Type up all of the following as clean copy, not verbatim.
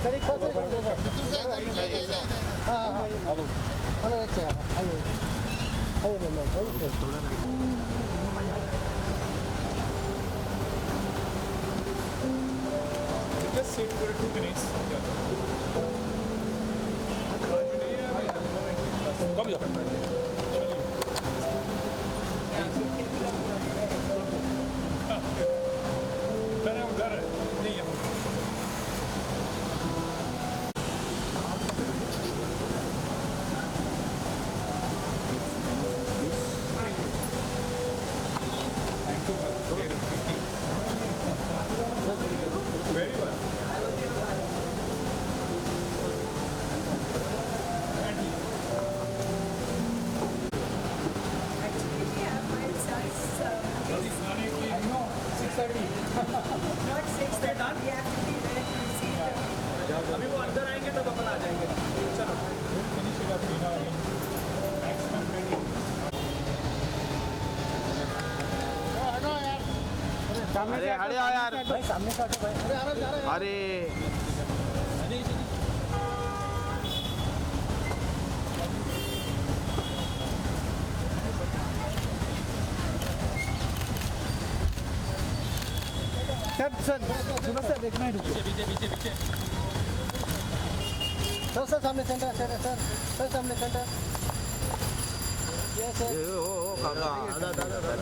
Just sit for 2 minutes. Come here. Very well. अभी वो अंदर आएंगे तब अपन आ जाएंगे चलो अरे अरे यार भाई सामने से हटो भाई अरे सर सुनो सर देखना है पीछे सर सामने सेंटर सर सामने सेंटर यस सर ओ काका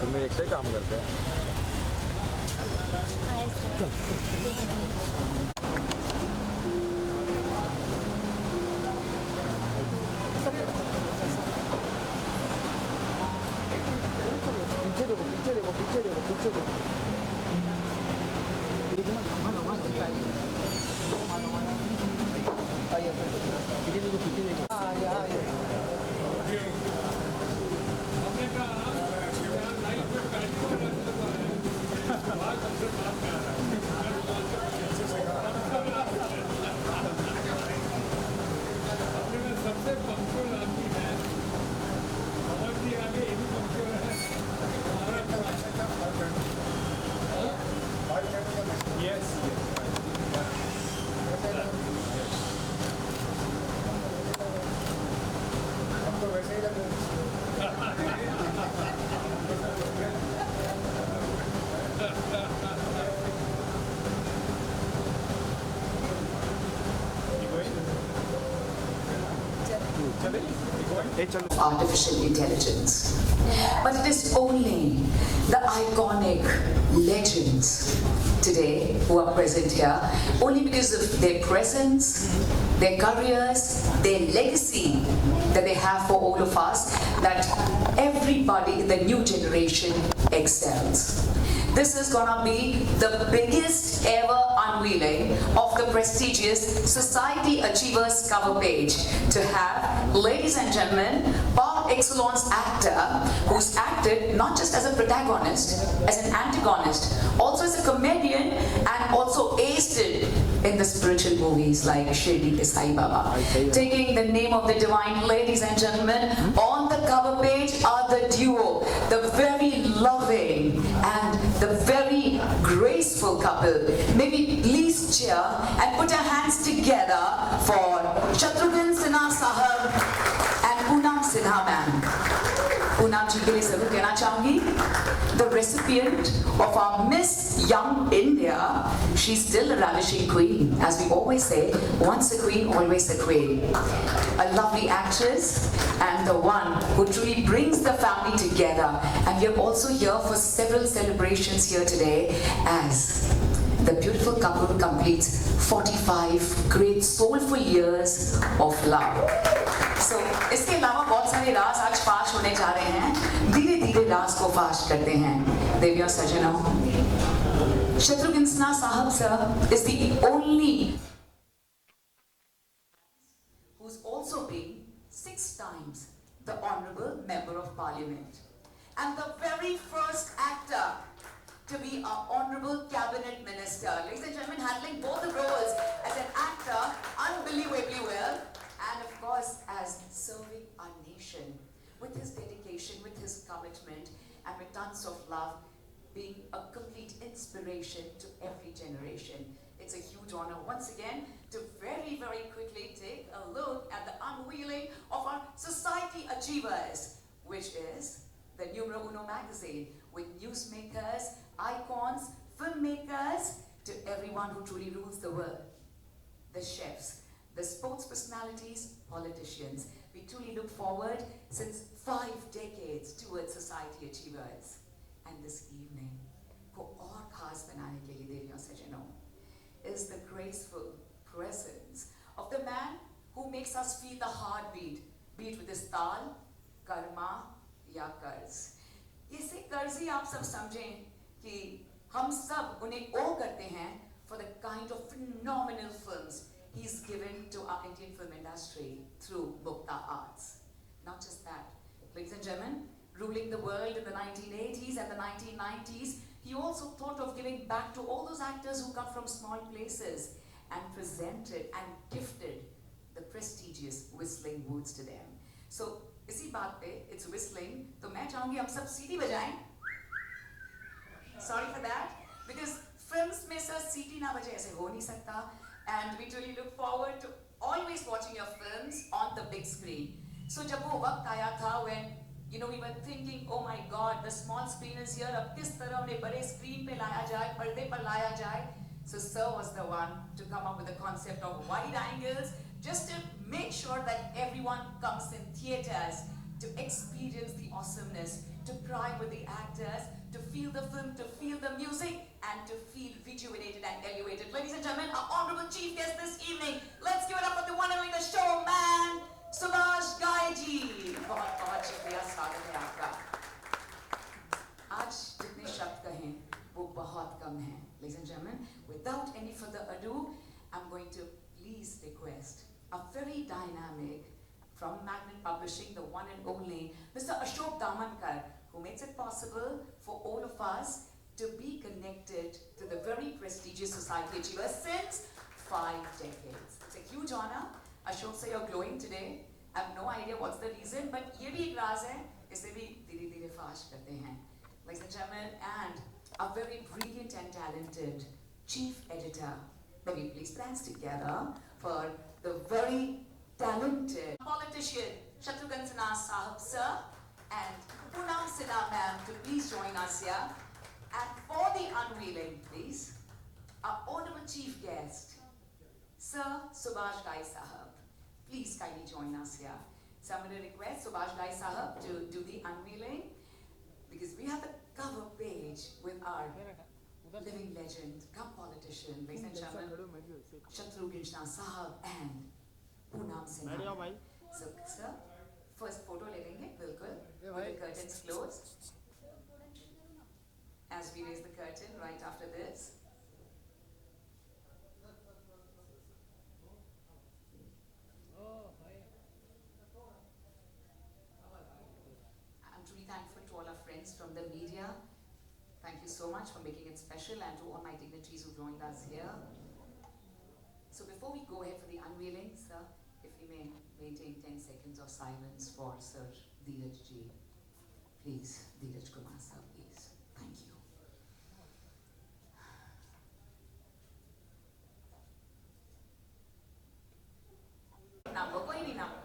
तुम एक से काम करते हैं पीछे देखो आइए पीछे देखो सबसे पंक्चुअल आदमी है और भी आगे ये भी पंक्चुअल है यस हमको वैसे ही लगे artificial intelligence. But it is only the iconic legends today who are present here, only because of their presence, their careers, their legacy that they have for all of us, that everybody in the new generation excels. This is gonna be the biggest ever unveiling of the prestigious Society Achievers cover page to have, ladies and gentlemen, par excellence actor who's acted not just as a protagonist, as an antagonist, also as a comedian and also aced it in the spiritual movies like Shirdi Ke Sai Baba. Taking the name of the divine, ladies and gentlemen, on the cover page are the duo, the very loving and the very graceful couple. Maybe please cheer and put our hands together for Shatrughan Sinha Sahab and Poonam Sinha ma'am. Poonam ji ke liye zarur kehna chahungi, the recipient of our Miss Young India. She's still a ravishing queen, as we always say, once a queen, always a queen. A lovely actress and the one who truly brings the family together. And we are also here for several celebrations here today as the beautiful couple completes 45 great soulful years of love. So, इसके अलावा बहुत सारे राज आज फाश होने जा रहे हैं. धीरे धीरे राज को फाश करते हैं. देवियों सजनों, Shatrughan Sinha Sahab sir is the only who's also been 6 times the Honourable Member of Parliament and the very first actor to be an Honourable Cabinet Minister. Ladies and gentlemen, handling both the roles as an actor unbelievably well and of course as serving our nation with his dedication, with his commitment and with tons of love, being a complete inspiration to every generation. It's a huge honor once again to very, very quickly take a look at the unveiling of our Society Achievers, which is the Numero Uno magazine with newsmakers, icons, filmmakers, to everyone who truly rules the world. The chefs, the sports personalities, politicians. We truly look forward since 5 decades towards Society Achievers. And this evening, को और खास बनाने के लिए देवियों सज्जनों, is the graceful presence of the man who makes us feel the heartbeat, beat with his ताल, कर्मा या कर्ज. ये से कर्जी आप सब समझें कि हम सब उन्हें ओ करते हैं for the kind of phenomenal films he's given to our Indian film industry through Mukta Arts. Not just that, ladies and gentlemen, ruling the world in the 1980s and the 1990s, he also thought of giving back to all those actors who come from small places and presented and gifted the prestigious Whistling Woods to them. So, इसी बात पे, it's whistling, तो मैं चाहूँगी हम सब सीटी बजाएं. Sorry for that, because films में सर सीटी ना बजे ऐसे हो नहीं सकता. And we really look forward to always watching your films on the big screen. So जब वो वक्त आया था when we were thinking, oh my God, the small screen is here. अब किस तरह उन्हें बड़े screen पे लाया जाए, पर्दे पर लाया जाए. So Sir was the one to come up with the concept of wide angles, just to make sure that everyone comes in theaters to experience the awesomeness, to cry with the actors, to feel the film, to feel the music, and to feel rejuvenated and elevated. Ladies and gentlemen, our honorable chief guest this evening, let's give it up for the one and only the showman, Subhash Ghai ji. बहुत बहुत शुक्रिया, स्वागत है आपका. आज जितने शब्द कहें वो बहुत कम हैं. Ladies and gentlemen, without any further ado, I'm going to please request a very dynamic, from Magnet Publishing, the one and only Mr. Ashok Damankar, who makes it possible for all of us to be connected to the very prestigious Society Achievers since 5 decades. It's a huge honor. Ashok sir, you're glowing today. I have no idea what's the reason, but ये भी एक राज है, इसे भी धीरे-धीरे फाश करते हैं. Ladies and gentlemen, and a very brilliant and talented chief editor. Let me please dance together for the very talented politician Shatrughan Sinha Sahab sir and Poonam Sinha ma'am to please join us here. And for the unveiling, please, our honorable chief guest, Sir Subhash Ghai Sahab. Please kindly join us here. So I'm going to request Subhash Ghai Sahab to do the unveiling, because we have the cover page with our living legend, come politician, ladies and gentlemen, Shatrughan Sinha Sahab and Poonam Sinha. So, sir, first photo le lenge, bilkul, with the curtains closed. As we raise the curtain right after this. I'm truly thankful to all our friends from the media. Thank you so much for making it special, and to all my dignitaries who joined us here. So before we go ahead for the unveiling, sir, if we may maintain 10 seconds of silence for Sir Dheeraj ji. Please, Dheeraj Kumar sir, please. Thank you. Number, कोई भी number.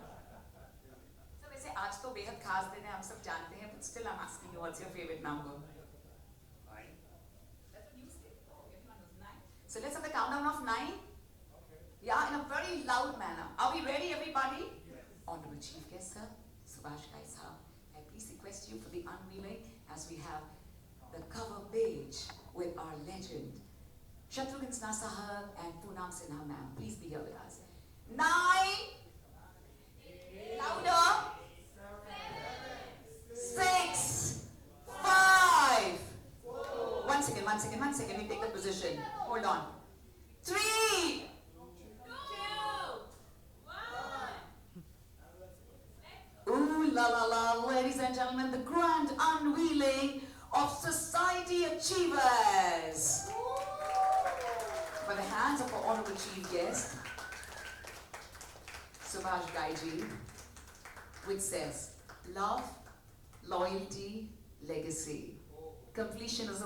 So वैसे आज तो बेहद खास दिन है, हम सब जानते हैं, but still I'm asking you, what's your favorite number? 9. That's what you say. Everyone knows 9. So let's have the countdown of 9. Yeah, in a very loud manner. Are we ready, everybody? Yes. Honorable Chief Guest, sir, Subhash Ghai Sahab, I please request you for the unveiling as we have the cover page with our legend, Shatrughan Sinha Sahab and Poonam Sinha ma'am. Please be here with us. 9. Louder. 6. 5. 1 second. We take the position. Hold on. 3. 2. 1. Ooh la la la, ladies and gentlemen, the grand unveiling of Society Achievers. By the hands of our honorable chief guest, Subhash Ghai ji, which says, love, loyalty, legacy. Completion is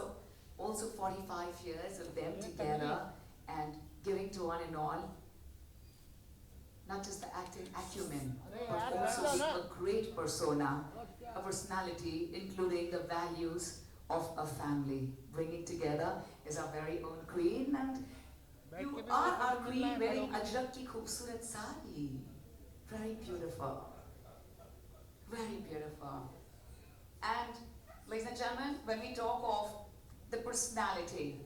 also 45 years of them together and giving to one and all not just the acting acumen, Arey but yaar, also बैठ जाओ a great persona, a personality including the values of a family. Bringing together is our very own queen, and you are our queen wearing ajrak ki khoobsurat sari. Very beautiful. Very beautiful. And ladies and gentlemen, when we talk of the personality,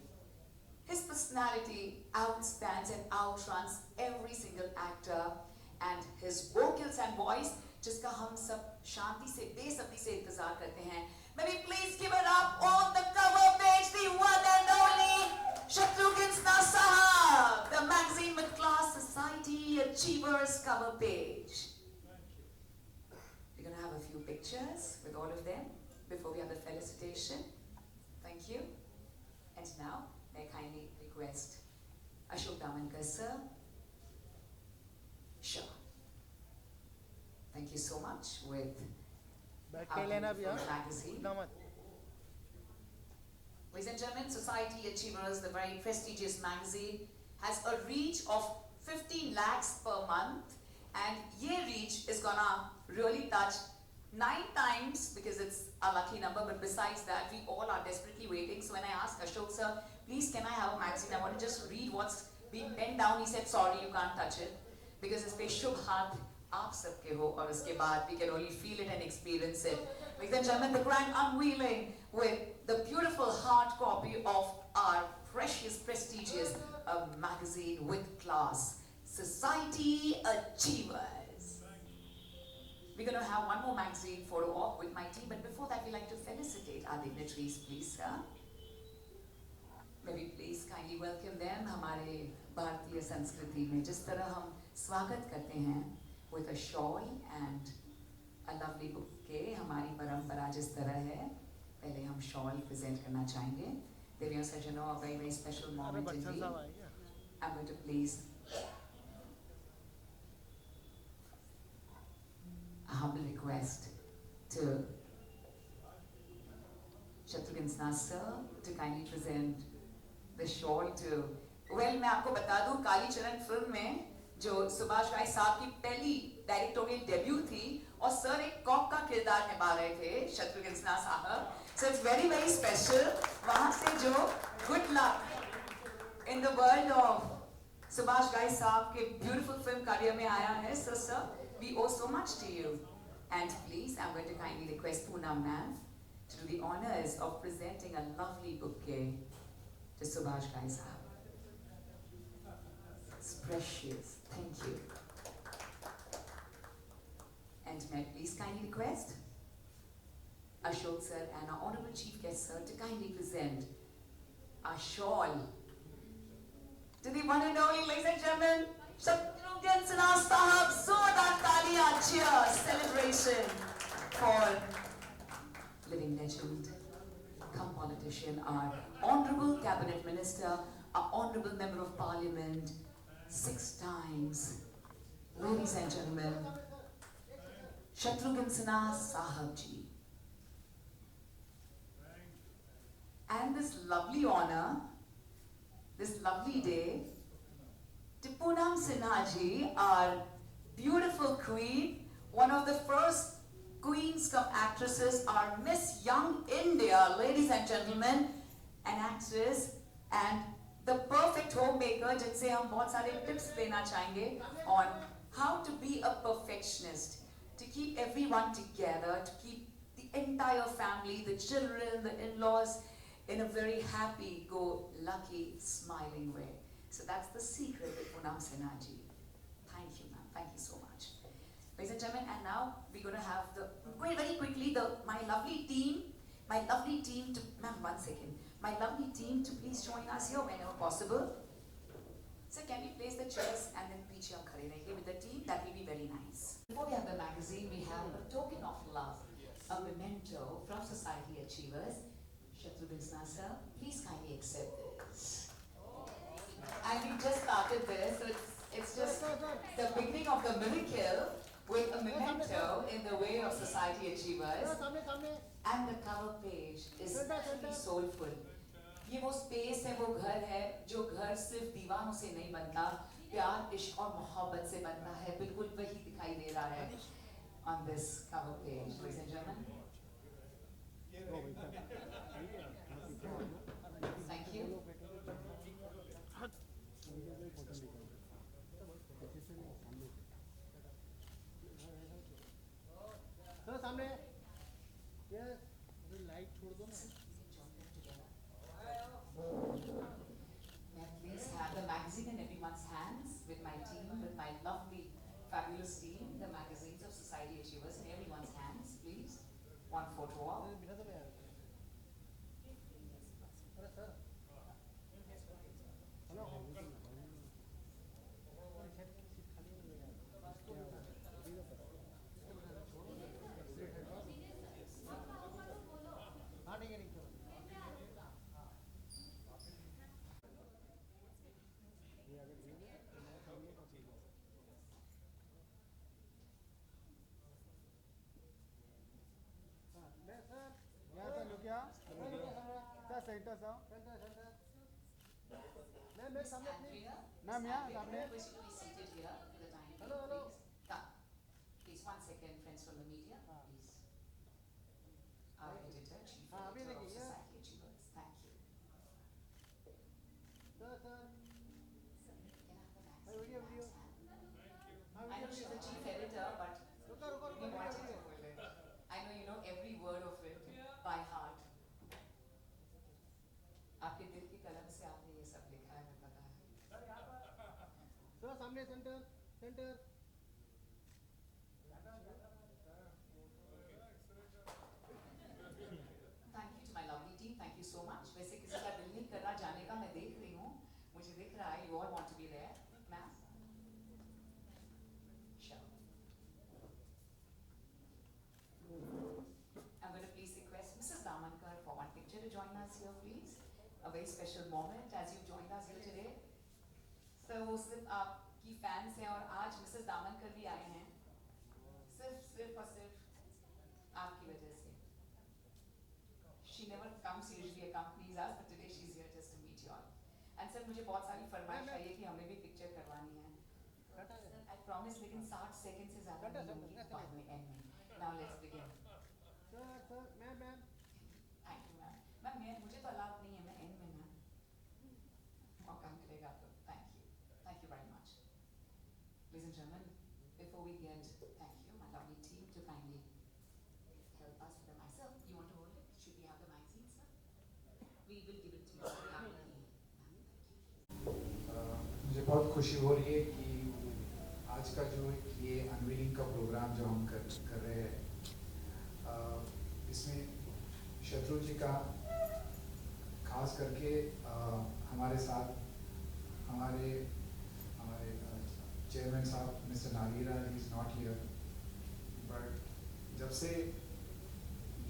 his personality outstands and outruns every single actor, and his vocals and voice, जिसका हम सब शांति से बेसब्री से इंतजार करते हैं. May we please give it up on the cover page, the one and only Shatrughan Sinha Sahab, the magazine with class, Society Achievers cover page. We're going to have a few pictures with all of them before we have the felicitation. Thank you. And now, I kindly request Ashok Damankar sir. Sure. Thank you so much with बैठ our के लेना भी beautiful हाँ magazine. ना मत Ladies and gentlemen, Society Achievers, the very prestigious magazine, has a reach of 15 lakhs per month, and ye reach is gonna really touch 9 times because it's a lucky number, but besides that, we all are desperately waiting. So when I asked Ashok sir, please can I have a magazine? I want to just read what's being penned down. He said, sorry, you can't touch it because it's पे शुभ हाथ आप सबके हो, और उसके बाद we can only feel it and experience it. Ladies and gentlemen, the grand unveiling with the beautiful hard copy of our precious, prestigious magazine with class, Society Achievers. We're going to have one more magazine photo op with my team, but before that, we'd like to felicitate our dignitaries, please, sir. May we please kindly welcome them. हमारे भारतीय संस्कृति में जिस तरह हम स्वागत करते हैं with a shawl and a lovely bouquet, हमारी परंपरा जिस तरह है, पहले हम shawl present करना चाहेंगे. Deviyan Sajano, a very, very special अरे moment बच्चा indeed. साहब आएगा I'm going to please a humble request to Shatrughan Sinha sir to kindly present the shawl to. Well, मैं आपको बता दूं, काली चरण फिल्म में जो सुभाष घाई साहब की पहली डायरेक्टोरियल डेब्यू थी और सर एक कॉक का किरदार निभा रहे थे, शत्रुघ्न सिन्हा साहब. So it's very, very special. वहाँ से जो good luck in the world of Subhash घाई साहब के beautiful film career में आया है. So sir, we owe so much to you. And please, I'm going to kindly request Poonam ma'am to do the honors of presenting a lovely bouquet to Subhash Ghai Sahab. It's precious. Thank you. And may I please kindly request Ashok sir and our honorable chief guest sir to kindly present our shawl to the one and only, ladies and gentlemen, Shatrughan Sinha Sahab. Zordar Taaliyan, cheers, celebration for living legend, come politician, our honorable cabinet minister, our honorable member of parliament, 6 times, ladies and gentlemen, Shatrughan Sinha Sahab ji. And this lovely honor, this lovely day, to Poonam Sinha ji, our beautiful queen, one of the first queens come actresses, our Miss Young India, ladies and gentlemen, an actress and the perfect homemaker, जिनसे हम बहुत सारे tips लेना चाहेंगे on how to be a perfectionist, to keep everyone together, to keep the entire family, the children, the in-laws, in a very happy, go-lucky, smiling way. So that's the secret with Poonam Sinha ji. Thank you, ma'am. Thank you so much. Ladies and gentlemen, and now we're going to have very quickly, my lovely team to, ma'am, 1 second. My lovely team to please join us here whenever possible. So can we place the chairs and then piche hum khade rahenge with the team? That will be very nice. Before we have the magazine, we have a token of love, a memento from Society Achievers. Shatrughan Sinha sir, please kindly accept this. And we just started this, so it's just the beginning of the miracle with a memento in the way of Society Achievers. सामने सामने And the cover page is truly soulful. ये वो space है, वो घर है, जो घर सिर्फ दीवानों से नहीं बनता, प्यार इश्क और मोहब्बत से बनता है, बिल्कुल वही दिखाई दे रहा है on this cover page, ladies and gentlemen. Thank you. Sir सामने ये लाइट छोड़ दो ना May I please have the magazine in everyone's hands with my team, with my lovely, fabulous team, the magazines of Society Achievers in everyone's hands, please. One photo op. बिना तो यार अरे sir hello खाली नहीं हाँ ठीक है ठीक है ये अगर देंगे तो मैं सामने का चीज़ हाँ मैं सर यहाँ से लो क्या सर सेंटर सा सेंटर सेंटर मैं सामने अपनी मैम यहाँ सामने Please be seated here for the time being, Hello, hello. please. Come. Please, 1 second, friends from the media, please. Our editor, chief हाँ, अभी editor of देखिए, ये- Society Achievers. Thank you. Sir sir Can I have the भाई video magazine? Video हाँ I know she's the chief editor, but रुको रुको we रुको wanted video to pull it. I know you know every word of it by heart. आपके दिल की कलम से आपने ये सब लिखा है, मुझे पता है. सर सामने centre centre Thank you to my lovely team. Thank you so much. वैसे किसी का दिल नहीं कर रहा जाने का, मैं देख रही हूँ. मुझे दिख रहा है. You all want to be there, ma'am. Sure. I'm going to please request Mrs. Damankar for one picture to join us here, please. A very special moment as you joined us here today. So सिर्फ आपकी fans हैं और आज Mrs Damankar भी आए हैं. सिर्फ और सिर्फ आपकी वजह से. She never comes usually accompanies us, but today she's here just to meet you all. And sir मुझे बहुत सारी फरमाइश आई है कि हमें भी पिक्चर करवानी है. Sir, I promise लेकिन 60 सेकंड से ज़्यादा नहीं होगी बाद में एंड में. Now let's begin. Sir sir ma'am Thank you ma'am. Ma'am मुझे तो अलाउ नहीं है, मैं एंड में मैम. मौका मिलेगा तो thank you. Thank you very much. Ladies and gentlemen, before we get, thank you, my lovely team to kindly help us with the myself. You want to hold it? Should we have the magazine, sir? We will give it to you. Ma'am, thank you. मुझे बहुत खुशी हो रही है कि आज का जो ये अनवीलिंग का प्रोग्राम जो हम कर रहे हैं, इसमें शत्रु जी का खास करके हमारे साथ हमारे चेयरमैन साहब mister Nagira is not here, but जब से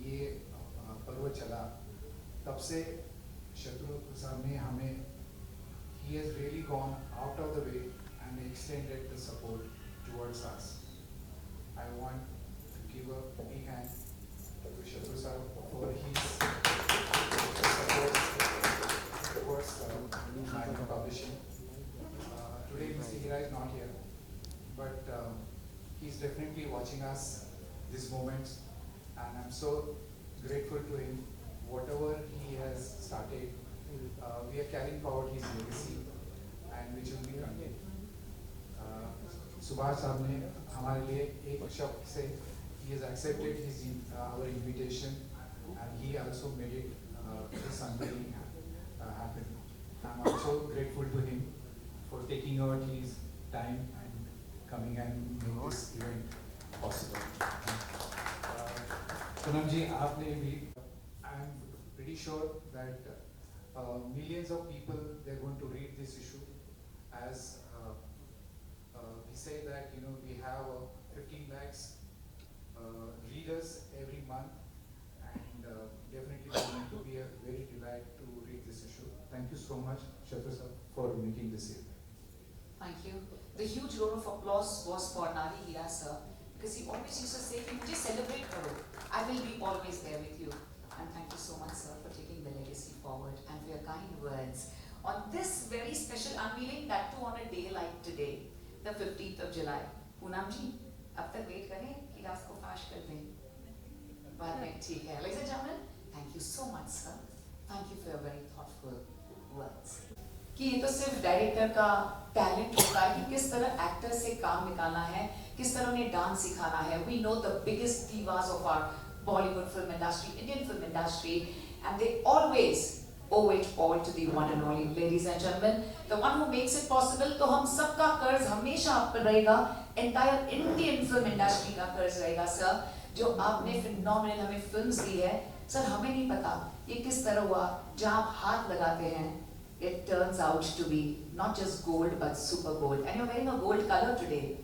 ये पर्व चला तब से शत्रु साहब ने हमें he has really gone out of the way and extended the support towards us. I want to give a big hand to Shatru sir for his support towards Magna Publishing. Today Mr. Hira is not here, but he's definitely watching us these moments, and I'm so grateful to him. Whatever he has started, we are carrying forward his legacy and which will be continued. Subhash साहब ने हमारे लिए एक शब्द से he has accepted his our invitation and he also made it this unveiling happen. I'm also grateful to him for taking out his time and coming and making this event possible. Punam ji, आपने भी I'm pretty sure that millions of people they're going to read this issue as we say that we have 15 lakhs readers every month, and definitely it's going to be a very delight to read this issue. Thank you so much, Shatru sir, for making this event. Thank you. The huge round of applause was for Nari Hira sir, because he always used to say, "Mujhe celebrate karo. I will be always there with you." And thank you so much, sir, for taking the legacy forward and for your kind words on this very special unveiling, that too on a day like today, the 15th of July. Poonam जी, अब तक wait करें कि रात को फाश कर दें? बाद में ठीक है. Ladies and gentlemen, thank you so much, sir. Thank you for your very thoughtful words. कि ये तो सिर्फ डायरेक्टर का टैलेंट होता है कि किस तरह एक्टर से काम निकालना है, किस तरह उन्हें डांस सिखाना है. We know the biggest divas of our Bollywood film industry, Indian film industry, and they always owe it all to the one and only. Ladies and gentlemen, the one who makes it possible. तो हम सबका कर्ज हमेशा आप पर रहेगा. Entire Indian film industry का कर्ज रहेगा सर, जो आपने phenomenal हमें films दी है. सर हमें नहीं पता ये किस तरह हुआ, जहाँ आप हाथ लगाते हैं, it turns out to be not just gold but super gold. And you're wearing a gold color today,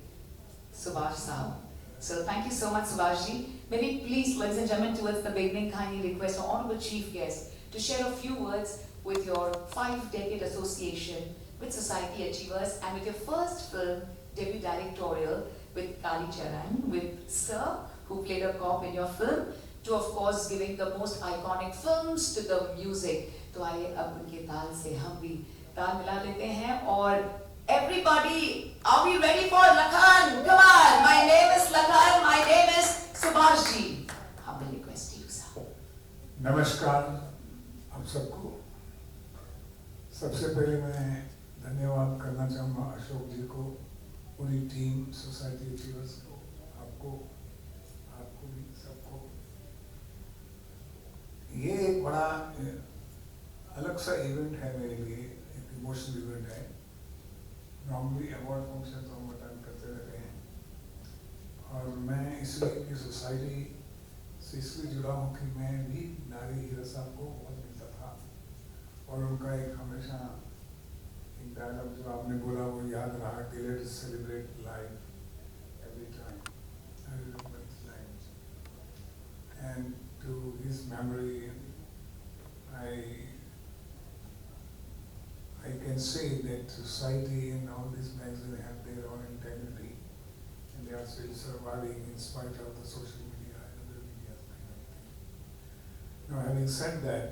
Subhash Sahab. So thank you so much, Subhash ji. May we please, ladies and gentlemen, towards the beginning, kindly request our honorable chief guest to share a few words with your 5-decade association with Society Achievers and with your first film debut directorial with Kali Charan, with Sir, who played a cop in your film, to of course giving the most iconic films to the music. तो आइए अब उनके ताल से हम भी ताल मिला लेते हैं. और everybody, are we ready for Lakhan? Come on, my name is Lakhan, my name is Subhash ji. Humble request to you, sir. नमस्कार आप सबको. सबसे पहले मैं धन्यवाद करना चाहूँगा अशोक जी को, पूरी टीम सोसाइटी अचीवर्स को, आपको भी सबको. ये एक बड़ा अलग सा इवेंट है मेरे लिए, एक इमोशनल इवेंट है. नॉर्मली अवार्ड फंक्शन तो हम अटेंड करते रहते हैं, और मैं इसलिए कि सोसाइटी से इसलिए जुड़ा हूँ कि मैं भी नारी हीरा साहब को बहुत मिलता था, और उनका एक हमेशा एक डायलॉग जो आपने बोला वो याद रहा कि let's celebrate life every time. I remember his lines and to his memory I can say that society and all these magazines have their own integrity, and they are still surviving in spite of the social media and other media kind of thing. Now, having said that,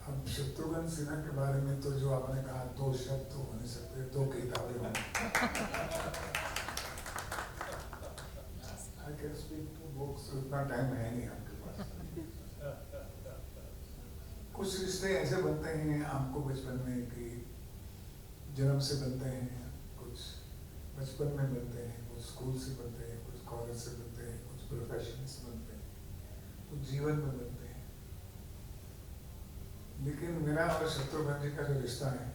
अब शत्रुघ्न सिन्हा के बारे में तो जो आपने कहा, 2 शब्द तो हो नहीं सकते, 2 किताबें हों. I can speak 2 books, तो इतना टाइम है नहीं आपके पास. कुछ रिश्ते ऐसे बनते हैं आपको बचपन में कि जन्म से बनते हैं, कुछ बचपन में बनते हैं, कुछ स्कूल से बनते हैं, कुछ कॉलेज से बनते हैं, कुछ प्रोफेशन से बनते हैं, कुछ जीवन में बनते हैं. लेकिन मेरा और शत्रुघ्न जी का जो रिश्ता है,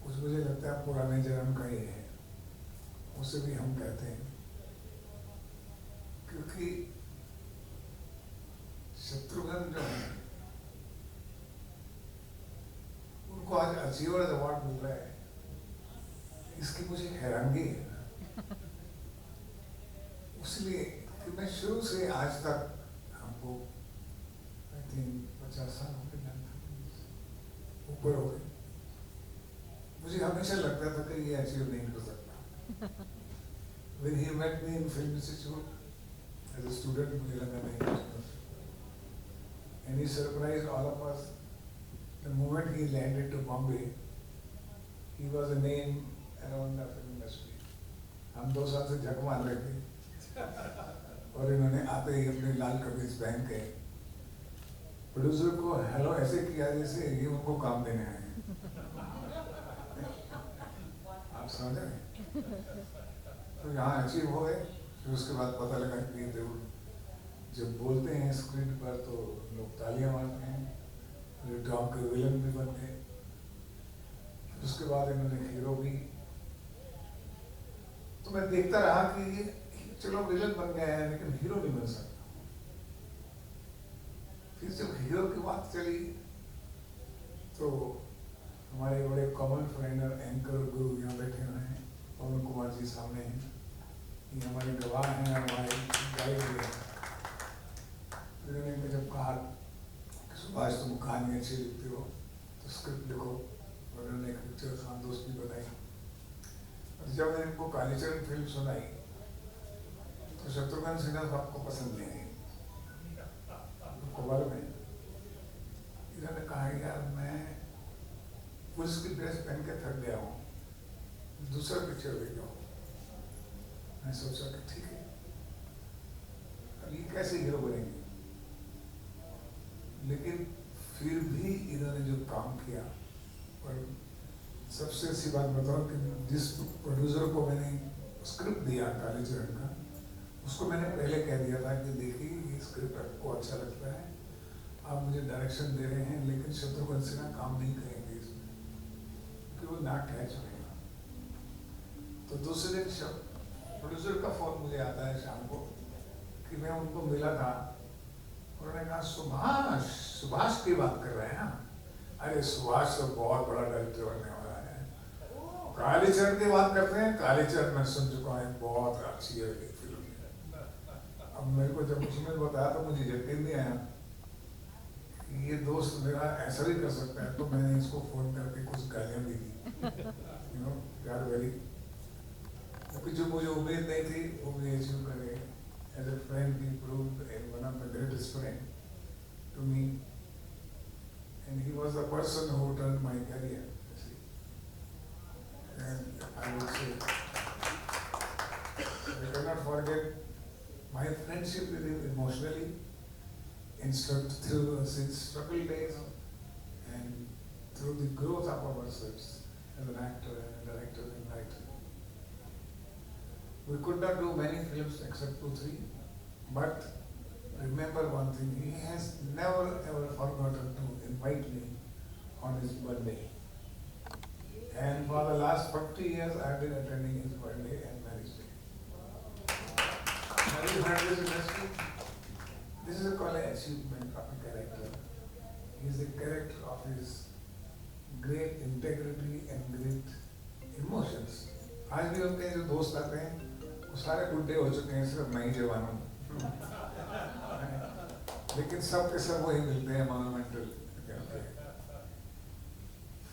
कुछ मुझे लगता है पुराने जन्म का ही है, उसे भी हम कहते हैं. क्योंकि शत्रुघ्न जो है, उनको आज अचीवर्स अवार्ड मिल रहा है, इसकी मुझे हैरानगी है. इसलिए कि मैं शुरू से आज तक, हमको आई थिंक 50 साल हो गए, ऊपर हो गए, मुझे हमेशा लगता था कि ये अचीव नहीं कर सकता. When he met me in Film Institute as a student, मुझे लगा नहीं कर सकता. And he surprised all of us. The moment he landed to Bombay, he was a name around the film industry. हम 2 साल से झक मार रहे थे, और इन्होंने आते ही अपने लाल कमीज पहन के प्रोड्यूसर को हेलो ऐसे किया जैसे ये उनको काम देने आए हैं. आप समझ रहे? तो यहाँ अचीव हो गए. फिर उसके बाद पता लगा कि जरूर जब बोलते हैं स्क्रीन पर तो लोग तालियां मारते हैं. टॉम के विलन भी बन गए. उसके बाद इन्होंने हीरो भी. तो मैं देखता रहा कि चलो विलन बन गए हैं, लेकिन हीरो नहीं बन सकता. फिर जब हीरो की बात चली तो हमारे बड़े कॉमन फ्रेंड और एंकर गुरु यहाँ बैठे हुए हैं, पवन कुमार जी सामने हैं. ये हमारे गवाह हैं, हमारे गाइड भी हैं. इन्होंने मुझे जब कहा सुभाष तुम कहानी अच्छी लिखते हो तो स्क्रिप्ट लिखो, और उन्होंने एक पिक्चर खानदोष भी बनाई. और जब मैंने इनको कालीचरण फिल्म सुनाई तो शत्रुघ्न सिन्हा साहब को पसंद नहीं आई. उनको बारे में इन्होंने कहा यार मैं ड्रेस पहन के थक गया हूँ, दूसरा पिक्चर देख जाऊँ। मैं सोचा कि ठीक है, अब ये कैसे हीरो बनेंगे, लेकिन फिर भी इन्होंने जो काम किया। और सबसे अच्छी बात बताऊँ कि जिस प्रोड्यूसर को मैंने स्क्रिप्ट दिया कालीचरण का, उसको मैंने पहले कह दिया था कि देखिए ये स्क्रिप्ट आपको अच्छा लगता है, आप मुझे डायरेक्शन दे रहे हैं, लेकिन शत्रुघ्न सिन्हा काम नहीं करेंगे इसमें क्योंकि वो नाक कैच होगा। तो दूसरे दिन प्रोड्यूसर का फोन मुझे आता है शाम को कि मैं उनको मिला था, उन्होंने कहा सुभाष की बात कर रहे हैं। अरे सुभाष तो बहुत बड़ा डायरेक्टर बनने वाला है। कालीचरण की बात करते हैं, कालीचरण मैं सुन चुका हूँ, बहुत अच्छी है फिल्म। अब मेरे को जब उसने बताया तो मुझे यकीन नहीं आया ये दोस्त मेरा ऐसा भी कर सकता है। तो मैंने इसको फोन करके कुछ गालियाँ भी दी, यू नो, यार वेरी, जो मुझे उम्मीद नहीं थी वो मुझे अचीव करे। As a friend he proved one of the greatest friend to me, and he was the person who turned my career, you see. And I would say I cannot forget my friendship with him emotionally, through his struggle days and through the growth of ourselves as an actor and a director and writer. We could not do many films except 2-3, but remember one thing, he has never ever forgotten to invite me on his birthday. And for the last 40 years I have been attending his birthday and marriage day. Have you heard this industry? This is a called achievement of a character. He is a character of his great integrity and great emotions. आज भी उनके जो दोस्त आते हैं वो सारे बुढ़े हो चुके हैं, सिर्फ मैं ही जवान हूँ। लेकिन सब के सब वही मिलते हैं मोन्यूमेंटल।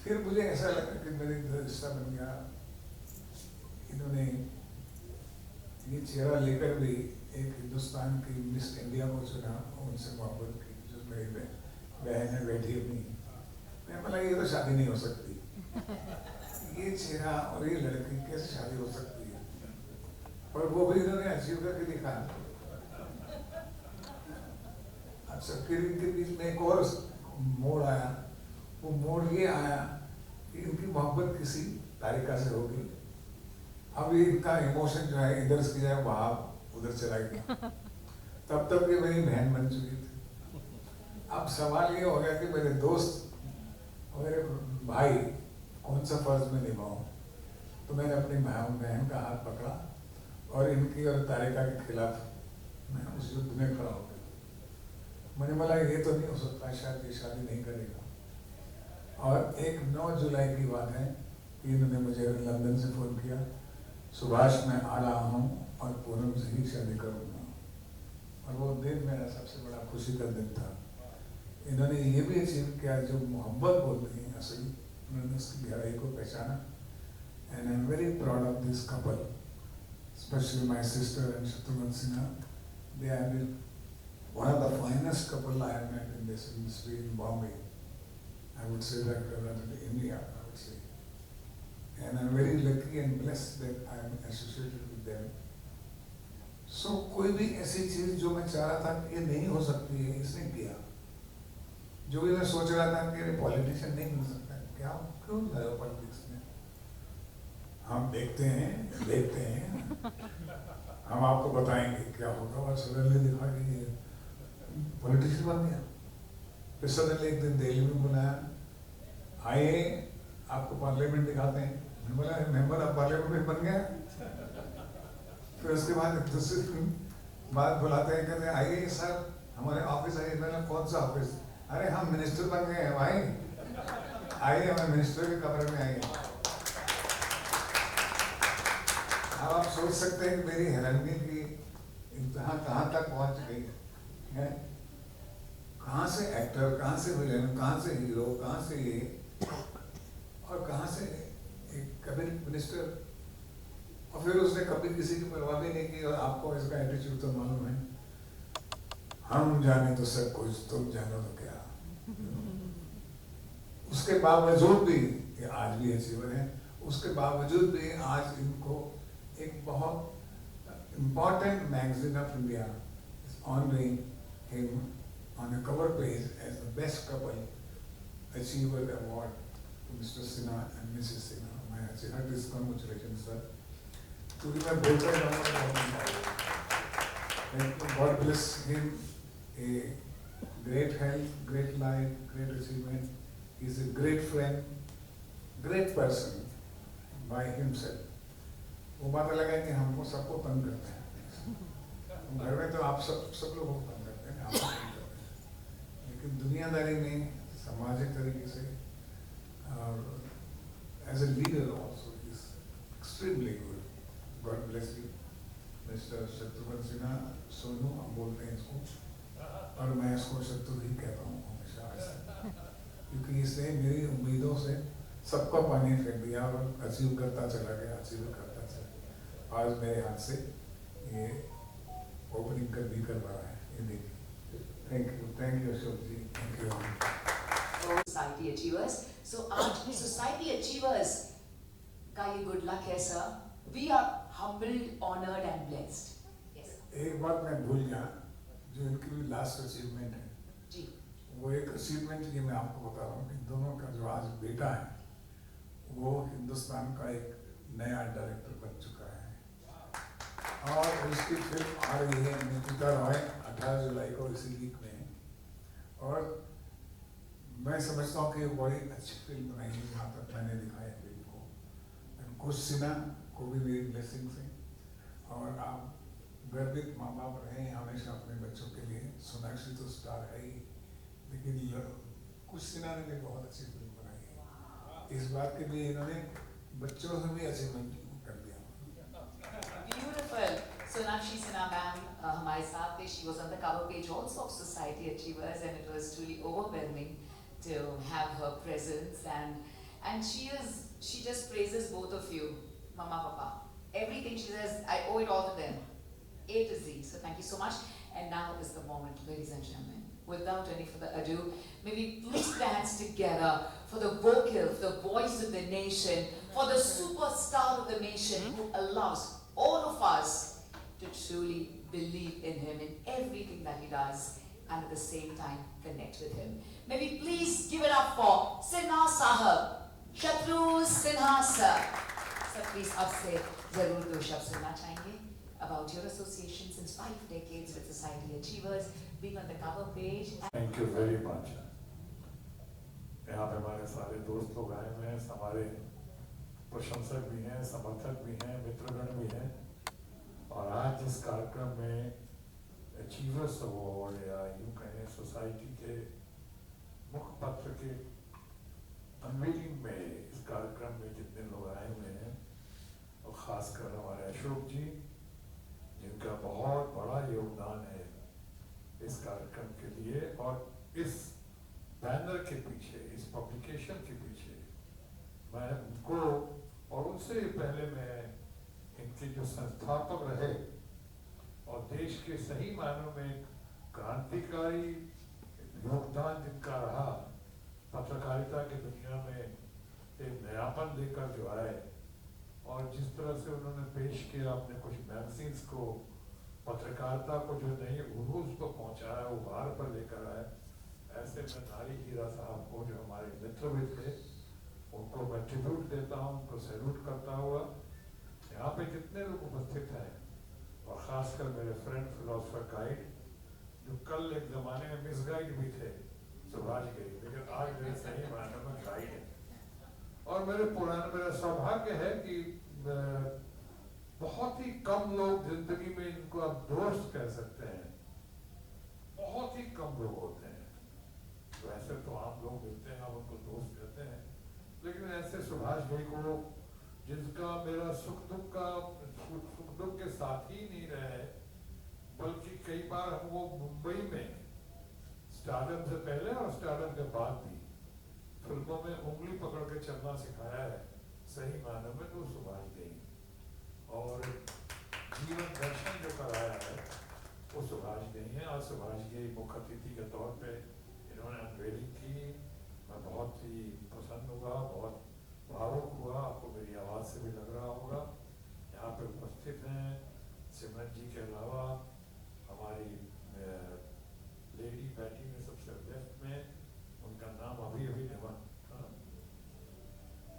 फिर मुझे ऐसा लगा कि मेरे रिश्ता बन गया। इन्होंने ये चेहरा लेकर भी एक हिंदुस्तान की मिस इंडिया को चुना, उनसे मोहब्बत की, जो मेरी बहन है बैठी अपनी। मैं बोला ये तो शादी नहीं हो सकती, ये चेहरा और ये लड़की कैसे शादी हो सकती है, और वो भी इन्होंने अचीव करके दिखाया। अच्छा, फिर इनके बीच में एक और मोड़ आया। वो मोड़ ये आया कि इनकी मोहब्बत किसी तारिका से होगी। अब ये इनका इमोशन जो है इधर से जाए वहाँ उधर चला गया। तब तक ये मेरी बहन बन चुकी थी। अब सवाल ये हो गया कि मेरे दोस्त और मेरे भाई कौन सा फर्ज में निभाऊं। तो मैंने अपनी बहन का हाथ पकड़ा और इनकी और तारिका के खिलाफ मैं उस युद्ध में खड़ा हो गया। मैंने बोला ये तो नहीं हो सकता, शायद ये शादी नहीं करेगा। और एक 9 जुलाई की बात है कि इन्होंने मुझे लंदन से फ़ोन किया, सुभाष मैं आ रहा हूँ और पूनम से ही शादी करूँगा। और वो दिन मेरा सबसे बड़ा खुशी का दिन था। इन्होंने ये भी अचीव किया, जो मोहब्बत बोलती है असली, उन्होंने उसकी गहराई को पहचाना। And I am very proud of this couple, specially my sister and Shatrughan Sinha. They have been one of the finest couple I have met in this industry in Bombay. I would say that rather than India, I would say. And I'm very lucky and blessed that I am associated with them. So कोई भी ऐसी चीज जो मैं चाह रहा था कि ये नहीं हो सकती है, इसने किया। जो भी मैं सोच रहा था कि पॉलिटिशियन नहीं मिल सकता है, क्या क्यों गए पॉलिटिक्स में? हम देखते हैं, हम आपको बताएंगे क्या होगा। और सडनली दिखा कि पॉलिटिशियन बन गया। फिर सडनली एक दिन दिल्ली में बुलाया, आइए आपको पार्लियामेंट दिखाते हैं। मैंने बोला मेंबर ऑफ पार्लियामेंट बन गया। फिर उसके बाद दूसरे दिन बाद बुलाते हैं, कहते हैं आइए सर हमारे ऑफिस आइए। मैंने कौन सा ऑफिस? अरे हम मिनिस्टर बन गए हैं भाई, आइए हमें मिनिस्टर के कमरे में आइए। अब आप सोच सकते हैं कि मेरी हैरानगी की इंतहा कहाँ तक पहुँच गई है। कहाँ से एक्टर, कहाँ से विलेन, कहाँ से हीरो, कहाँ से ये, और कहाँ से एक कैबिनेट मिनिस्टर। और फिर उसने कभी किसी की परवाह भी नहीं की। और आपको इसका एटीट्यूड तो मालूम है, हम जाने तो सब कुछ, तुम जानो तो क्या। उसके बावजूद भी ये आज भी अचीवर हैं, उसके बावजूद भी आज इनको एक बहुत important magazine of India is honouring him on a cover page as the best couple achiever award to Mr. Sinha and Mrs. Sinha. My heartiest congratulations, sir. क्योंकि मैं बोलता ही रहूँगा, God bless him, a great health, great life, great achievement. He is a great friend, great person by himself. वो बात अलग है कि हमको सबको तंग करते हैं, घर में तो आप सब लोग को तंग करते हैं, आप तंग करते हैं, लेकिन दुनियादारी में सामाजिक तरीके से और as a leader also is extremely good. God bless you mister Shatrughan Sinha. Sonu हम बोलते हैं इसको, और मैं इसको शत्रु ही कहता हूँ हमेशा ऐसा, क्योंकि इसने मेरी उम्मीदों से सबका पानी फेंक दिया और अचीव करता चला गया, अचीव करता चला. आज मेरे हाथ से ये ओपनिंग भी कर रहा है. ये देखिए. Thank you Ashok ji, thank you. Society Achievers. So आज Society Achievers का ये good luck है sir. We are humbled, honored and blessed. Yes. एक बात मैं भूल गया, जो इनकी भी लास्ट अचीवमेंट है जी, वो एक अचीवमेंट ये मैं आपको बता रहा हूँ कि दोनों का जो आज बेटा है वो हिंदुस्तान का एक नया डायरेक्टर बन चुका है और उसकी फिल्म आ रही है निकिता रॉय 18 जुलाई को इसी वीक में. और मैं समझता हूँ कि बड़ी अच्छी फिल्म बनाई है. जहाँ तक मैंने दिखाया फिल्म को, कुछ सिन्हा को भी मेरी ब्लेसिंग से, और आप गर्वित माँ बाप रहे हमेशा अपने बच्चों के लिए. सोनाक्षी तो स्टार है ही, लेकिन कुछ सिन्हा ने भी बहुत अच्छी फिल्म बनाई है. इस बात के लिए इन्होंने बच्चों से भी अचीवमेंट कर दिया. beautiful. Sonakshi Sinha ma'am हमारे साथ थे. She was on the cover page also of Society Achievers, and it was truly overwhelming to have her presence. And she just praises both of you, Mama, Papa. Everything she says, I owe it all to them, A to Z. So thank you so much. And now is the moment, ladies and gentlemen. Without any further ado, may we please put our hands together for the vocal, the voice of the nation, for the superstar of the nation who allows all of us to truly believe in him in everything that he does, and at the same time connect with him. May we please give it up for Sinha Sahab, Shatru Sinha sir. Sir, please आपसे जरूर दो शब्द सुनना चाहेंगे about your association since 5 decades with Society Achievers, being on the cover page. Thank you very much. यहाँ पे हमारे सारे दोस्त लोग आए हुए हैं, हमारे प्रशंसक भी हैं, समर्थक भी हैं, मित्रगण भी हैं, और आज इस कार्यक्रम में अचीवर्स अवार्ड या यूँ कहें सोसाइटी के मुखपत्र के अनवीलिंग में इस कार्यक्रम में जितने लोग आए हुए हैं, और ख़ासकर हमारे अशोक जी जिनका बहुत बड़ा योगदान है इस कार्यक्रम के लिए, और इस बैनर के पीछे, इस पब्लिकेशन के पीछे मैं उनको और उनसे पहले मैं इनके जो संस्थापक रहे और देश के सही मायनों में क्रांतिकारी योगदान जिनका रहा, पत्रकारिता की दुनिया में एक नयापन लेकर जो आए, और जिस तरह से उन्होंने पेश किया अपने कुछ मैगजीन्स को, पत्रकारिता को जो नई उरूज पर पहुंचाया, उभार पर लेकर आए, ऐसे मैं नारी हीरा साहब को जो हमारे मित्र भी थे उनको मैं ट्रिब्यूट देता हूँ, उनको सैल्यूट करता हुआ यहाँ पे जितने लोग उपस्थित हैं, और ख़ासकर मेरे फ्रेंड फिलोसफर गाइड जो कल एक ज़माने में मिस गाइड भी थे, सुभाष गाइड, लेकिन आज मेरे सही मायने में गाइड है, और मेरा सौभाग्य है कि बहुत ही कम लोग जिंदगी में इनको आप दोस्त कह सकते हैं, बहुत ही कम लोग होते हैं. वैसे तो आम लोग मिलते हैं, आप उनको दोस्त कहते हैं, लेकिन ऐसे सुभाष भाई को जिनका मेरा सुख दुख के साथ ही नहीं रहे, बल्कि कई बार हम वो मुंबई में स्टारडम से पहले और स्टारडम के बाद भी फिल्मों में उंगली पकड़ के चलना सिखाया है सही मायनों में, तो सुभाष भाई, और जीवन दर्शन जो कराया है वो सुभाष भाई है. आज सुभाष भाई मुख्य अतिथि के तौर पे इन्होंने अनवेलिंग की, मैं मैं बहुत ही प्रसन्न हुआ, बहुत भावुक हुआ। आपको मेरी आवाज़ से भी लग रहा होगा। यहाँ पे उपस्थित हैं सिमरन जी के अलावा हमारी लेडी बैठी में सबसे लेफ्ट में, उनका नाम अभी अभी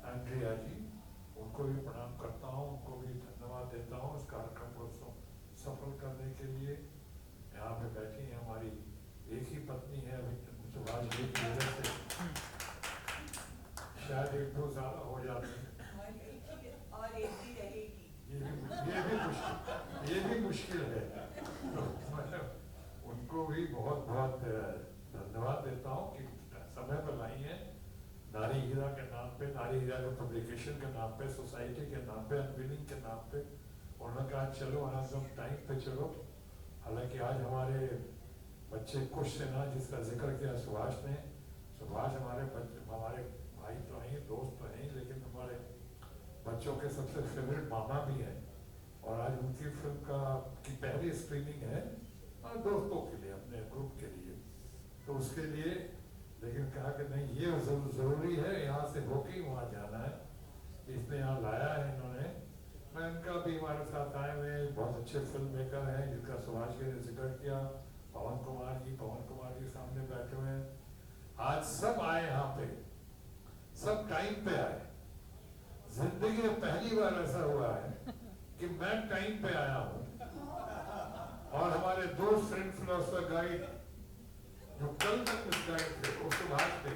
एंड्रिया जी, उनको भी प्रणाम करता हूँ, उनको भी धन्यवाद देता हूँ इस कार्यक्रम को सफल करने के लिए। यहाँ पे बैठी हैं हमारी एक ही पत्नी है, अभी सुभाष जी की वजह से शायद 1-2 साल हो जाते हैं और एक ही रहेगी। ये भी मुश्किल है। तो मतलब उनको भी बहुत बहुत धन्यवाद देता हूँ कि समय पर लाई है। नारी हीरा के नाम पे, नारी हीरा के पब्लिकेशन के नाम पे, सोसाइटी के नाम पे, अनविनिंग के नाम पे उन्होंने कहा चलो आज हम टाइम पे चलो। हालांकि आज हमारे बच्चे कुछ से ना, जिसका जिक्र किया सुभाष ने, सुभाष हमारे भाई तो हैं, दोस्त तो हैं, लेकिन हमारे बच्चों के सबसे फेवरेट मामा भी हैं। और आज उनकी फिल्म की पहली स्क्रीनिंग है दोस्तों के लिए, अपने ग्रुप के लिए। तो उसके लिए लेकिन कहा कि नहीं, ये जरूरी है, यहाँ से होके ही वहाँ जाना है, इसलिए यहाँ लाया है इन्होंने। मैं इनका भी हमारे साथ आए हुए बहुत अच्छे फिल्म मेकर हैं, जिनका सुभाष जी ने जिक्र किया, पवन कुमार जी सामने बैठे हुए हैं। आज सब आए यहाँ पे, सब टाइम पे आए। जिंदगी में पहली बार ऐसा हुआ है कि मैं टाइम पे आया हूँ और हमारे दो फ्रेंड फिलोसफर गाइड जो कल तक उस गाइड थे, वो सुभाष थे,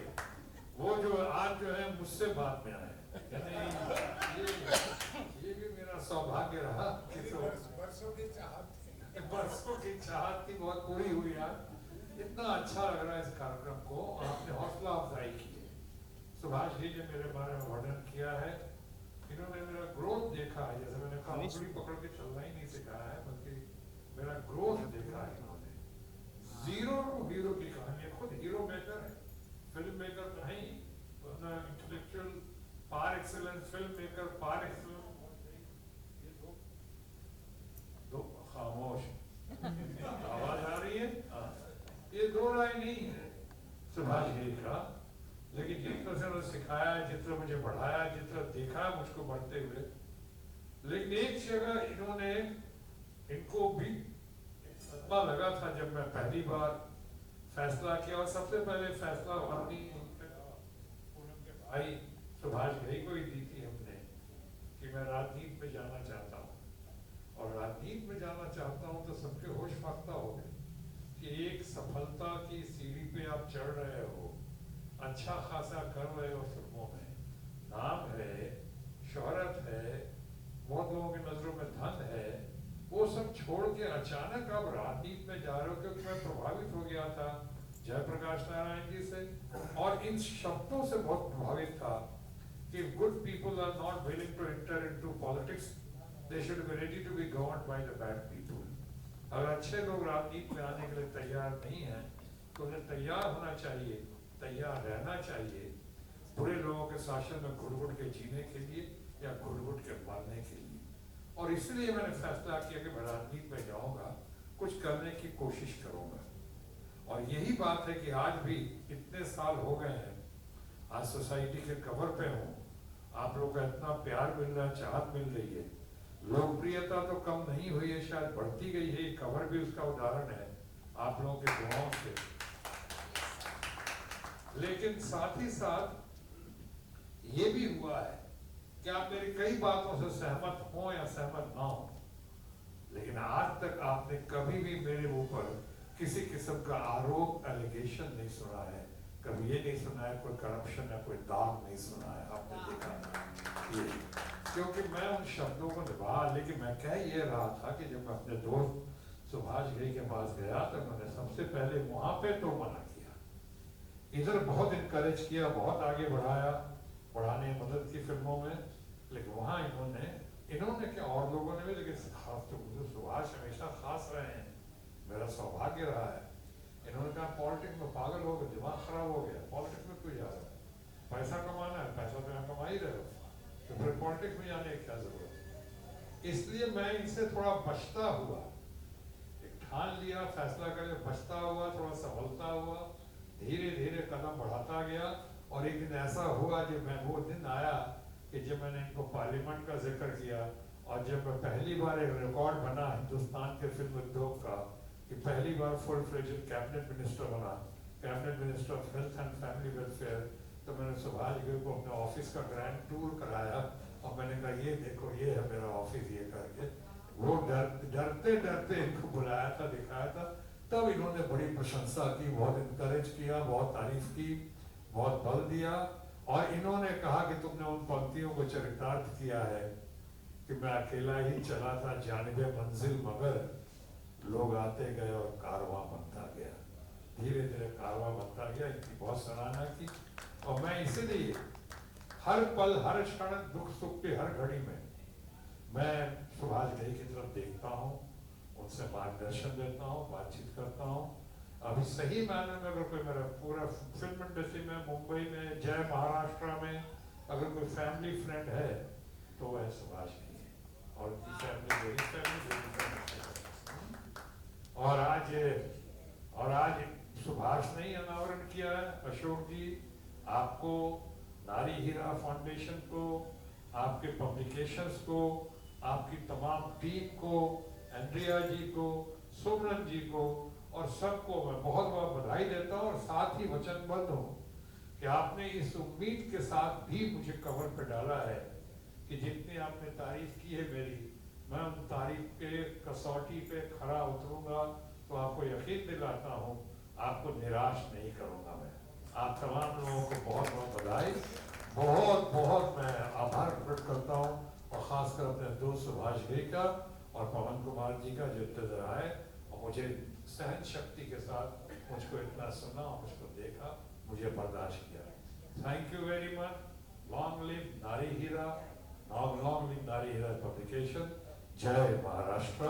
वो जो आज जो है मुझसे बाद में आए। ये भी मेरा सौभाग्य रहा कि वर्षों की चाहत थी बहुत पूरी हुई यार। इतना अच्छा लग रहा है इस कार्यक्रम को, और आपने हौसला अफजाई की है। सुभाष जी ने मेरे बारे में वर्णन किया है, इन्होंने मेरा ग्रोथ देखा है। जैसे मैंने कहा उंगली पकड़ के चलना ही नहीं सिखाया है, बल्कि मेरा ग्रोथ देखा है इन्होंने। जीरो टू हीरो की कहानी है, खुद हीरो मेकर है, फिल्म मेकर नहीं, intellectual par excellence, film maker par excellence. ये दो खामोश आवाज आ रही है। ये दो राय नहीं है सुभाष जी का, लेकिन जिस तरह से उन्होंने सिखाया, जिस तरह मुझे बढ़ाया, जिस तरह देखा मुझको बढ़ते हुए। लेकिन एक जगह इन्होंने, इनको भी सदमा लगा था जब मैं पहली बार फैसला किया, और सबसे पहले फैसला अपनी उनके भाई सुभाष भाई को ही दी थी हमने, कि मैं राजनीति में जाना चाहता हूँ। और राजनीति में जाना चाहता हूँ तो सबके होश फाख्ता हो गए कि एक सफलता की सीढ़ी पे आप चढ़ रहे हो, अच्छा खासा कर रहे हो, फिल्मों में नाम है, शोहरत है, बहुत लोगों की नजरों में धन है, वो सब छोड़ के अचानक आप राजनीति में जा रहे हो। क्योंकि मैं प्रभावित हो गया था जयप्रकाश नारायण जी से, और इन शब्दों से बहुत प्रभावित था कि good people are not willing to enter into politics, they should be ready to be governed by the bad people. अगर अच्छे लोग राजनीति में आने के लिए तैयार नहीं है तो उन्हें तैयार होना चाहिए, तैयार रहना चाहिए बुरे लोगों के शासन में घुट-घुट के जीने के लिए या घुट-घुट के मरने के लिए। और इसलिए मैंने फैसला किया कि मैं राजनीति में जाऊंगा, कुछ करने की कोशिश करूंगा। और यही बात है कि आज भी इतने साल हो गए हैं, आज सोसाइटी के कवर पे हूँ, आप लोगों का इतना प्यार मिल रहा है, चाहत मिल रही है, लोकप्रियता तो कम नहीं हुई है, शायद बढ़ती गई है। कवर भी उसका उदाहरण है आप लोगों के दुआओं से। लेकिन साथ ही साथ ये भी हुआ है कि आप मेरी कई बातों से सहमत हो या सहमत ना हो, लेकिन आज तक आपने कभी भी मेरे ऊपर किसी किस्म का आरोप, एलिगेशन नहीं सुना है। कभी ये नहीं सुना है कोई करप्शन है, कोई दाग नहीं सुना है। आपने देखा ये, क्योंकि मैं उन शब्दों को निभा। लेकिन मैं कह ये रहा था कि जब मैं अपने दोस्त सुभाष घई के पास गया तो मैंने सबसे पहले वहां पे तो मना किया, इधर बहुत इनकरेज किया, बहुत आगे बढ़ाया, बढ़ाने मदद की फिल्मों में। लेकिन वहाँ इन्होंने क्या, और लोगों ने भी, लेकिन खास तो मुझे सुभाष हमेशा खास रहे हैं, मेरा सौभाग्य रहा है। इन्होंने कहा पॉलिटिक्स में पागल हो गए, दिमाग खराब हो गया, पॉलिटिक्स में क्यों जा रहा है, पैसा कमाना है, पैसा तो यहाँ कमा ही रहे हो, तो फिर पॉलिटिक्स में जाने की क्या जरूरत है। इसलिए मैं इनसे थोड़ा बचता हुआ, एक ठान लिया, फैसला करके बचता हुआ, थोड़ा संभलता हुआ, धीरे धीरे कदम बढ़ाता गया। और एक दिन ऐसा हुआ जब मैं वो दिन आया कि जब मैंने इनको पार्लियामेंट का जिक्र किया और जब मैं पहली बार एक रिकॉर्ड बना हिंदुस्तान के फिल्म उद्योग का कि पहली बार फुल फ्लेजेड कैबिनेट मिनिस्टर बना, cabinet minister of health and family welfare, तो मैंने सुभाष गिरी को अपने ऑफिस का ग्रैंड टूर कराया और मैंने कहा ये देखो ये है मेरा ऑफिस, ये करके वो डरते डरते इनको बुलाया था, दिखाया था, तब इन्होंने बड़ी प्रशंसा की, बहुत इनकरेज किया, बहुत तारीफ की, बहुत बल दिया और इन्होंने कहा कि तुमने उन पंक्तियों को चरितार्थ किया है कि मैं अकेला ही चला था जानिबे मंजिल मगर लोग आते गए और कारवां बनता गया, धीरे धीरे कारवां बनता गया। इनकी बहुत सराहना की और मैं इसीलिए हर पल हर क्षण दुख सुख की हर घड़ी में मैं सुभाष घई की तरफ देखता हूँ, उनसे मार्गदर्शन लेता हूँ, बातचीत करता हूँ। अभी सही मायने में अगर कोई मेरा पूरा फिल्म इंडस्ट्री में, मुंबई में, जय महाराष्ट्र में अगर कोई फैमिली फ्रेंड है तो वह सुभाष घई है और उनकी फैमिली मेरी फैमिली। और आज सुभाष ने ही अनावरण किया है, अशोक जी आपको, नारी हीरा फाउंडेशन को, आपके पब्लिकेशंस को, आपकी तमाम टीम को, एंड्रिया जी को, सुमरन जी को और सबको मैं बहुत बहुत बधाई देता हूँ और साथ ही वचनबद्ध हूँ कि आपने इस उम्मीद के साथ भी मुझे कवर पे डाला है कि जितनी आपने तारीफ की है मेरी, मैं उन तारीफ के कसौटी पे खरा उतरूंगा तो आपको यकीन दिलाता हूँ आपको निराश नहीं करूँगा। मैं आप तमाम लोगों को बहुत बहुत बधाई, बहुत बहुत मैं आभार प्रकट करता हूँ और खासकर अपने दोस्त सुभाष घई का और पवन कुमार जी का जो इंतजार है और मुझे सहन शक्ति के साथ मुझको इतना सुना और मुझको देखा, मुझे बर्दाश्त किया। Thank you very much. Long live नारी हीरा, लॉन्ग लिव नारी हीरा पब्लिकेशन। जय महाराष्ट्र,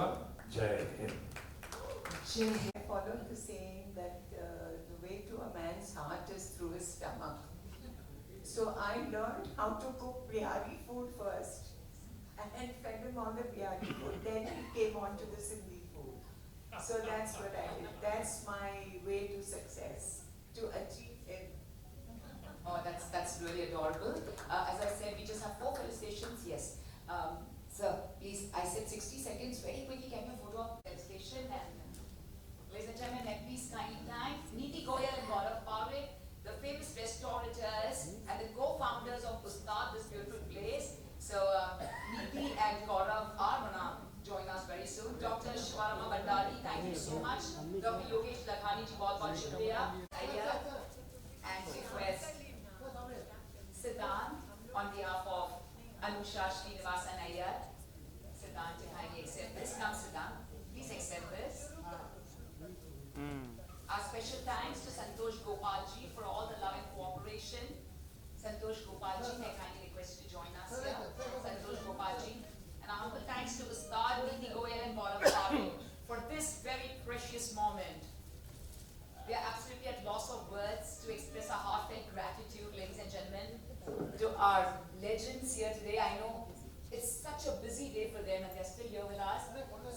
जय Hind. I follow the saying that the way to a man's heart is through his stomach. So I learned how to cook Bihari food first and fed him on the Bihari food. Then he came on to the Sindhi food. So that's what I did. That's my way to success, to achieve it. Oh, that's really adorable. As I said, we just have 4 felicitations. Yes. Sir, please, I said 60 seconds. Very quickly, can you photo up felicitation? And ladies and gentlemen, and please kindly thank Neeti Goyal and Gaurav Parekh, the famous restaurateurs and the co-founders of Ustad, this beautiful place. So, Neeti and Gaurav are gonna join us very soon. Dr. Shwarama Bhandari, thank you so much. Dr. Yogesh Lakhani ji, बहुत शुक्रिया. And request Siddhant on behalf of Anusha Srinivasan Iyer. Siddhant to kindly accept this. Come Siddhant, please accept this. Our special thanks to Santosh Gopal ji for all the love and cooperation. Santosh Gopal ji, may I kindly request you to join us here. Santosh Gopal ji. And our humble thanks to Ustad Neeti Goyal and Gaurav Parekh for this very precious moment. We are absolutely at loss of words to express our heartfelt gratitude, ladies and gentlemen, to our legends here today. I know it's such a busy day for them and they're still here with us.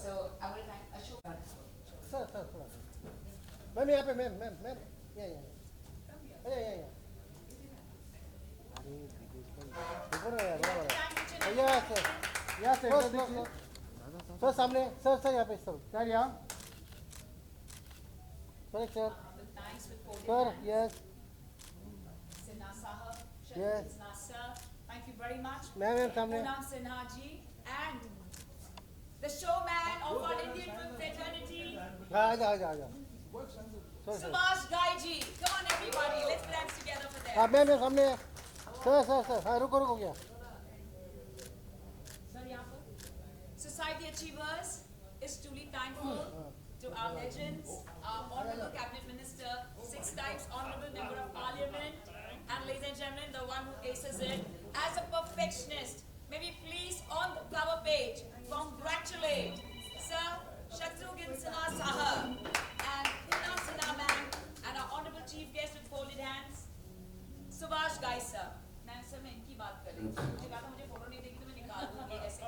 So I want to thank Ashok. Sir, ma'am यहाँ पे ma'am यहाँ यहाँ sir सामने sir यहाँ पे sir यहाँ sir sir yes Sinha Sahab, Yes. Sinha sir, thank you very much. Ma'am सामने Poonam Sinha ji and the showman of our Indian film fraternity, आजा Subhash Ghai ji. Come on everybody, let's dance together for them. हाँ ma'am सामने sir हाँ रुको क्या Sir, यहाँ पर. Society Achievers is truly thankful to our legends, our Honorable Cabinet Minister, 6 times Honorable Member of Parliament, and ladies and gentlemen, the one who aces it as a perfectionist. May we please on the cover page congratulate Sir Shatrughan Sinha Sahab and Poonam Sinha ma'am and our Honorable Chief Guest with folded hands, Subhash Ghai sir. Ma'am sir मैं इनकी बात कर रही हूँ, मुझे कहा था मुझे फोटो नहीं देगी तो मैं निकाल दूँगी ऐसे